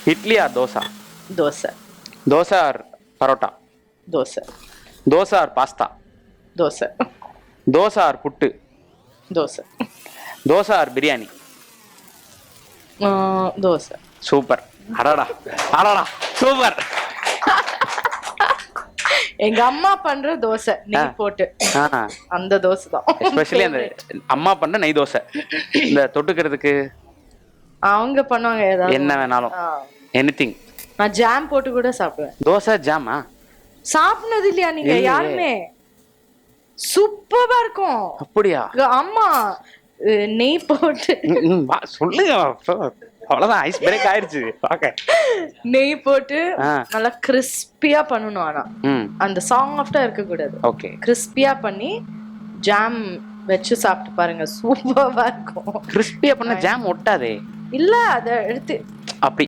Idli or dosa? Dosa. Dosa or parotta? Dosa. Dosa or pasta? Dosa. Dosa or puttu? Dosa. Dosa or biryani? Dosa. Super. அடடா அடடா super. எங்க அம்மா பண்ற தோசை நெய் போட்டு, அந்த தோசை தான் எஸ்பெஷலி அந்த அம்மா பண்ண நெய் தோசை. இந்த தொட்டுக்கிறதுக்கு அவங்க பண்ணுவாங்க ஏதாவது என்ன வேணாலும், எனிதிங். நான் ஜாம் போட்டு கூட சாப்பிடுவேன். தோசை ஜாமா சாப்பிட்டது இல்லையா நீங்க யாருமே? சூப்பரா இருக்கும். அப்படியா? அம்மா நெய் போட்டு சொல்லுங்க. அவ்வளவுதான், ஐஸ் பிரேக் ஆயிருச்சு. நெய் போட்டு நல்லா கிறிஸ்பியா பண்ணணும். ஆனா அந்த சாஃப்டா இருக்க கூடாது. ஓகே, கிறிஸ்பியா பண்ணி ஜாம் வச்சு சாப்பிட்டு பாருங்க, சூப்பரா இருக்கும். கிறிஸ்பியா பண்ண ஜாம் ஒட்டாதே. இல்ல அத எடுத்து அப்படி